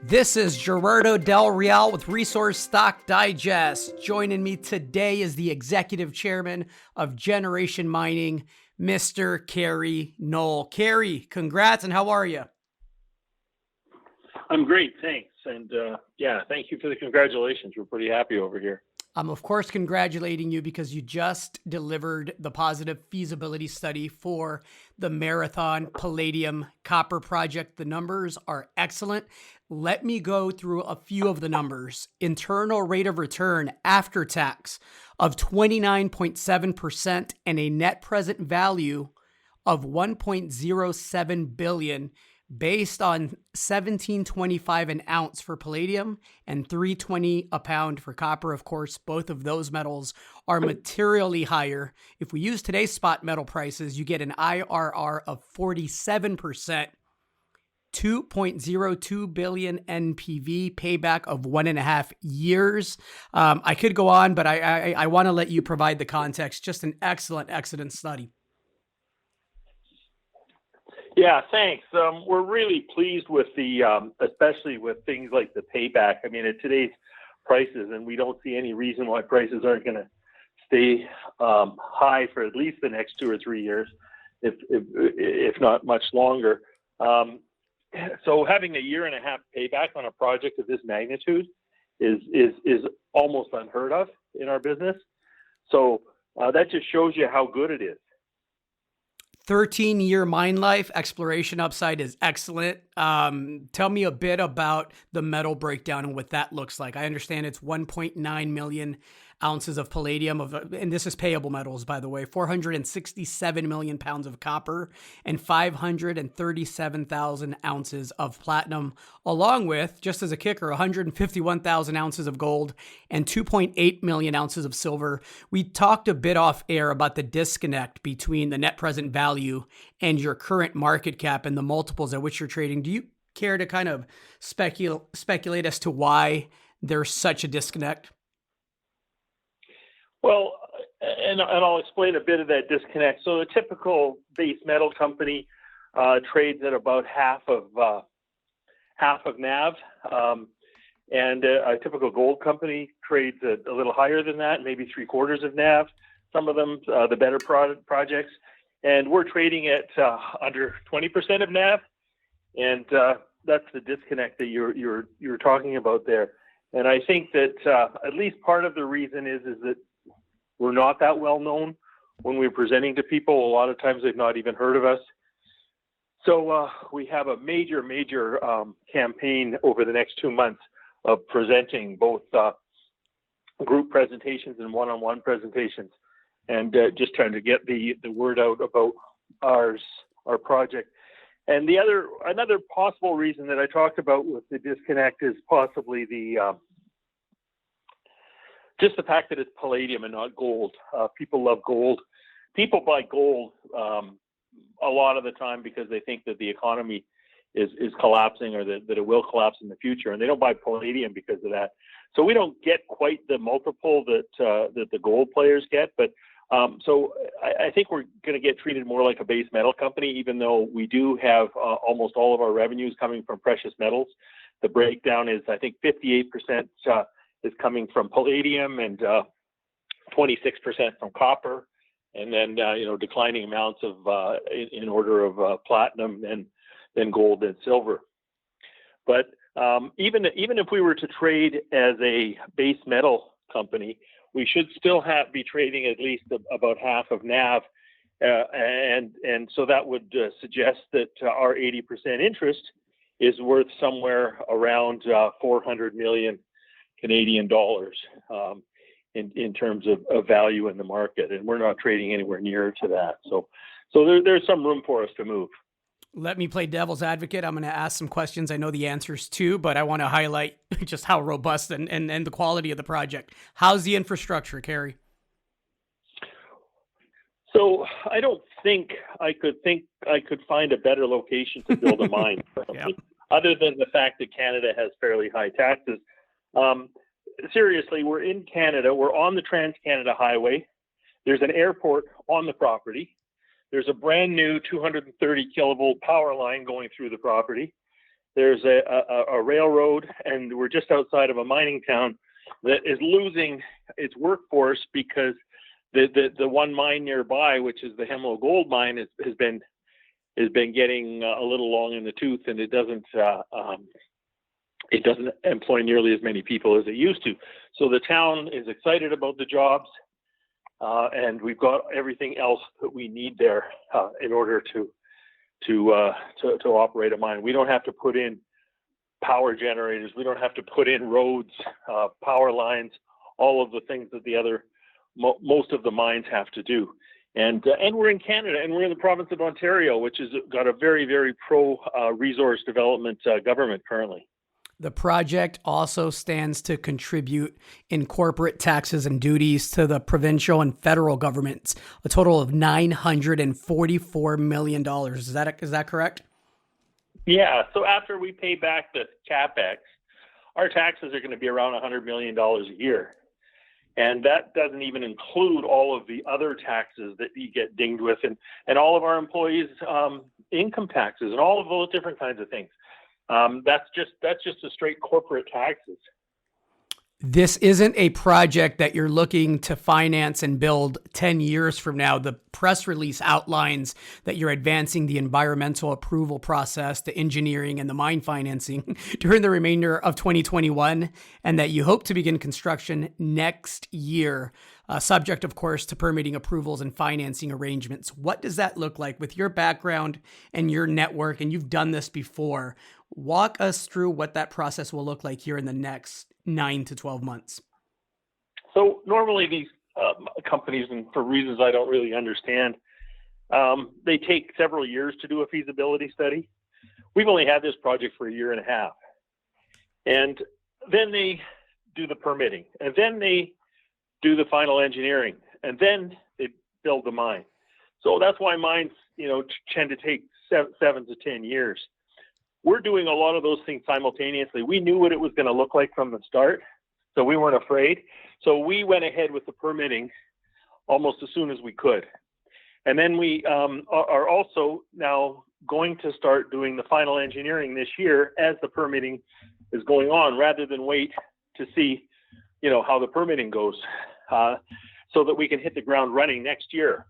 This is Gerardo Del Real with Resource Stock Digest. Joining me today is the executive chairman of Generation Mining, Mr. Kerry Knoll. Kerry, congrats, and how are you? I'm great, thanks. And thank you for the congratulations. We're pretty happy over here. I'm, of course, congratulating you because you just delivered the positive feasibility study for the Marathon Palladium Copper Project. The numbers are excellent. Let me go through a few of the numbers. Internal rate of return after tax of 29.7% and a net present value of $1.07 billion based on $17.25 an ounce for palladium and $3.20 a pound for copper. Of course, both of those metals are materially higher. If we use today's spot metal prices, you get an IRR of 47%, 2.02 billion NPV, payback of 1.5 years. I could go on, but I want to let you provide the context. Just an excellent study. Yeah, thanks. We're really pleased with the, especially with things like the payback. I mean, at today's prices, and we don't see any reason why prices aren't going to stay high for at least the next 2 or 3 years, if not much longer. So having a 1.5 year payback on a project of this magnitude is almost unheard of in our business. So that just shows you how good it is. 13-year mine life, exploration upside is excellent. Tell me a bit about the metal breakdown and what that looks like. I understand it's 1.9 million ounces of palladium, and this is payable metals, by the way, 467 million pounds of copper, and 537,000 ounces of platinum, along with, just as a kicker, 151,000 ounces of gold and 2.8 million ounces of silver. We talked a bit off air about the disconnect between the net present value and your current market cap and the multiples at which you're trading. Do you care to kind of speculate as to why there's such a disconnect? Well, and I'll explain a bit of that disconnect. So a typical base metal company trades at about half of NAV, and a typical gold company trades at a little higher than that, maybe 3/4 of NAV. Some of them, the better projects, and we're trading at under 20% of NAV, and that's the disconnect that you're talking about there. And I think that at least part of the reason is that we're not that well known when we're presenting to people. A lot of times they've not even heard of us. So we have a major campaign over the next 2 months of presenting both group presentations and one-on-one presentations, and just trying to get the word out about our project. And another possible reason that I talked about with the disconnect is possibly just the fact that it's palladium and not gold. People love gold. People buy gold a lot of the time because they think that the economy is collapsing, or that it will collapse in the future, and they don't buy palladium because of that. So we don't get quite the multiple that the gold players get. But so I think we're going to get treated more like a base metal company, even though we do have almost all of our revenues coming from precious metals. The breakdown is, I think, 58% is coming from palladium and 26% from copper, and then declining amounts of in order of platinum and then gold and silver. But even if we were to trade as a base metal company, we should still be trading at least about half of NAV, and so that would suggest that our 80% interest is worth somewhere around 400 million Canadian dollars in terms of value in the market, and we're not trading anywhere near to that. So there's some room for us to move. Let me play devil's advocate. I'm going to ask some questions I know the answers to, but I want to highlight just how robust and the quality of the project. How's the infrastructure, Kerry? So I don't think I could find a better location to build a mine, yeah, other than the fact that Canada has fairly high taxes. Seriously, we're in Canada. We're on the Trans-Canada Highway. There's an airport on the property. There's a brand new 230 kilovolt power line going through the property. there's a railroad, and we're just outside of a mining town that is losing its workforce because the one mine nearby, which is the Hemlo Gold Mine, has been getting a little long in the tooth, and it doesn't employ nearly as many people as it used to. So the town is excited about the jobs, and we've got everything else that we need there in order to operate a mine. We don't have to put in power generators. We don't have to put in roads, power lines, all of the things that most of the mines have to do. And we're in Canada, and we're in the province of Ontario, which has got a very, very pro resource development government currently. The project also stands to contribute in corporate taxes and duties to the provincial and federal governments, a total of $944 million. Is that correct? Yeah. So after we pay back the CapEx, our taxes are going to be around $100 million a year. And that doesn't even include all of the other taxes that you get dinged with, and all of our employees' income taxes and all of those different kinds of things. That's just a straight corporate taxes. This isn't a project that you're looking to finance and build 10 years from now. The press release outlines that you're advancing the environmental approval process, the engineering, and the mine financing during the remainder of 2021, and that you hope to begin construction next year, subject, of course, to permitting approvals and financing arrangements. What does that look like with your background and your network? And you've done this before. Walk us through what that process will look like here in the next 9 to 12 months. So normally these companies, and for reasons I don't really understand, they take several years to do a feasibility study. We've only had this project for a year and a half. And then they do the permitting, and then they do the final engineering, and then they build the mine. So that's why mines, tend to take 7 to 10 years. We're doing a lot of those things simultaneously. We knew what it was going to look like from the start, so we weren't afraid. So we went ahead with the permitting almost as soon as we could. And then we are also now going to start doing the final engineering this year as the permitting is going on, rather than wait to see, how the permitting goes, so that we can hit the ground running next year.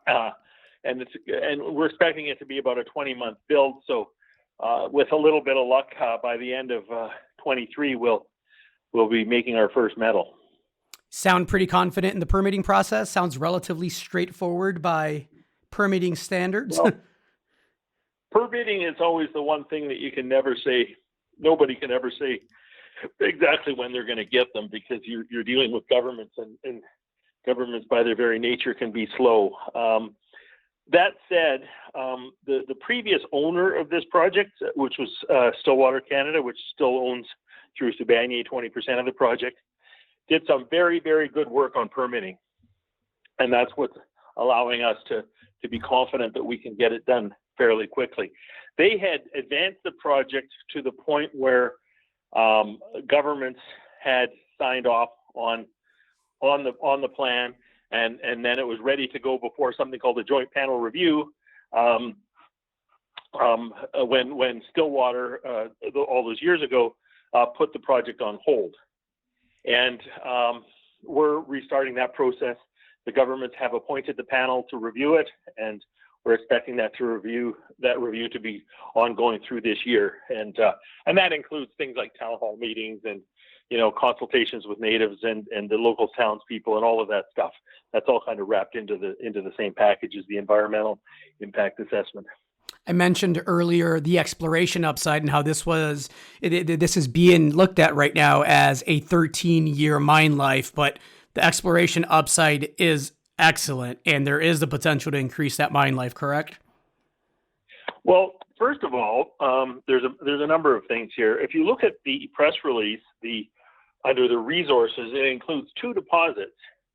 And we're expecting it to be about a 20-month build. So with a little bit of luck, by the end of 23, we'll be making our first metal. Sound pretty confident in the permitting process? Sounds relatively straightforward by permitting standards. Well, permitting is always the one thing that you can never say. Nobody can ever say exactly when they're going to get them, because you're dealing with governments, and governments by their very nature can be slow. That said, the previous owner of this project, which was Stillwater Canada, which still owns through Sibanye 20% of the project, did some very, very good work on permitting. And that's what's allowing us to be confident that we can get it done fairly quickly. They had advanced the project to the point where governments had signed off on the plan. And then it was ready to go before something called the Joint Panel Review, when Stillwater, all those years ago, put the project on hold. And we're restarting that process. The governments have appointed the panel to review it, and we're expecting that review to be ongoing through this year. And that includes things like town hall meetings and consultations with natives and the local townspeople and all of that stuff. That's all kind of wrapped into the same package as the environmental impact assessment. I mentioned earlier the exploration upside and how this is being looked at right now as a 13-year mine life, but the exploration upside is excellent, and there is the potential to increase that mine life, correct? Well, first of all, there's a number of things here. If you look at the press release, under the resources, it includes 2 deposits,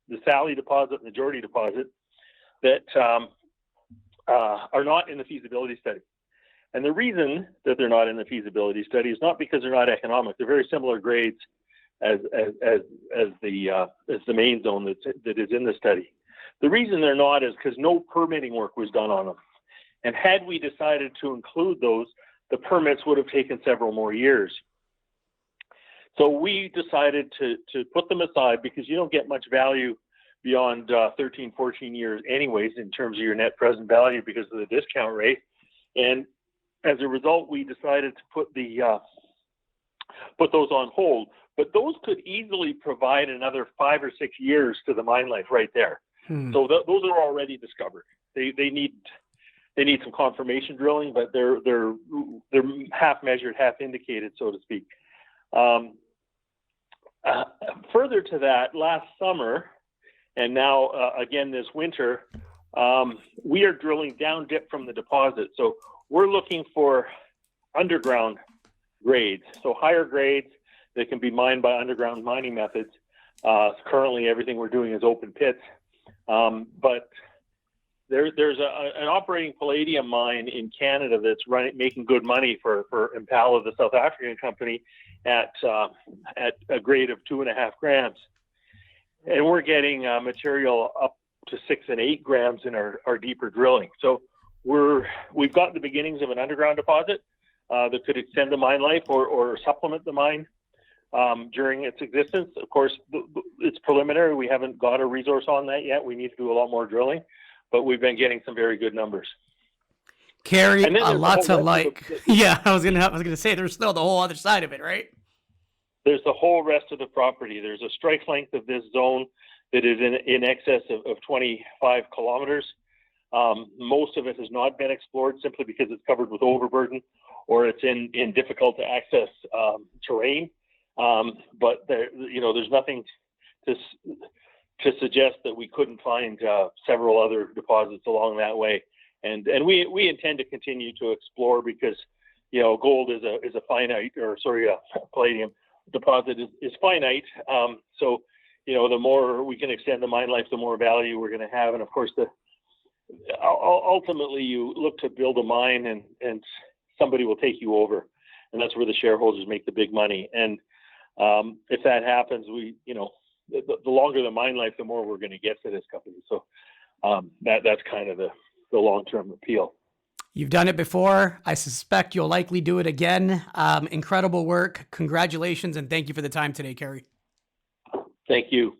the Sally deposit and the Geordie deposit, that are not in the feasibility study. And the reason that they're not in the feasibility study is not because they're not economic. They're very similar grades as the main zone that is in the study. The reason they're not is because no permitting work was done on them. And had we decided to include those, the permits would have taken several more years. So we decided to put them aside because you don't get much value beyond 13, 14 years anyways in terms of your net present value because of the discount rate. And as a result, we decided to put those on hold. But those could easily provide another 5 or 6 years to the mine life right there. So those are already discovered. They need some confirmation drilling, but they're half measured, half indicated, so to speak. Further to that, last summer, and now again this winter, we are drilling down dip from the deposit. So we're looking for underground grades, so higher grades that can be mined by underground mining methods. Currently, everything we're doing is open pits, but there's an operating palladium mine in Canada that's making good money for Impala, the South African company, at a grade of 2.5 grams, and we're getting material up to 6 and 8 grams in our deeper drilling. So we've got the beginnings of an underground deposit that could extend the mine life or supplement the mine during its existence. Of course, it's preliminary. We haven't got a resource on that yet. We need to do a lot more drilling, but we've been getting some very good numbers. Kerry, lots of yeah, I was gonna say there's still the whole other side of it, right? There's the whole rest of the property. There's a strike length of this zone that is in excess of 25 kilometers. Most of it has not been explored simply because it's covered with overburden or it's in difficult to access terrain. But there's nothing to suggest that we couldn't find several other deposits along that way. And we intend to continue to explore because, gold is a finite, palladium deposit is finite. So, the more we can extend the mine life, the more value we're going to have. And of course, ultimately you look to build a mine and somebody will take you over, and that's where the shareholders make the big money. And if that happens, the longer the mine life, the more we're going to get to this company. So that's kind of the long-term appeal. You've done it before. I suspect you'll likely do it again. Incredible work. Congratulations, and thank you for the time today, Kerry. Thank you.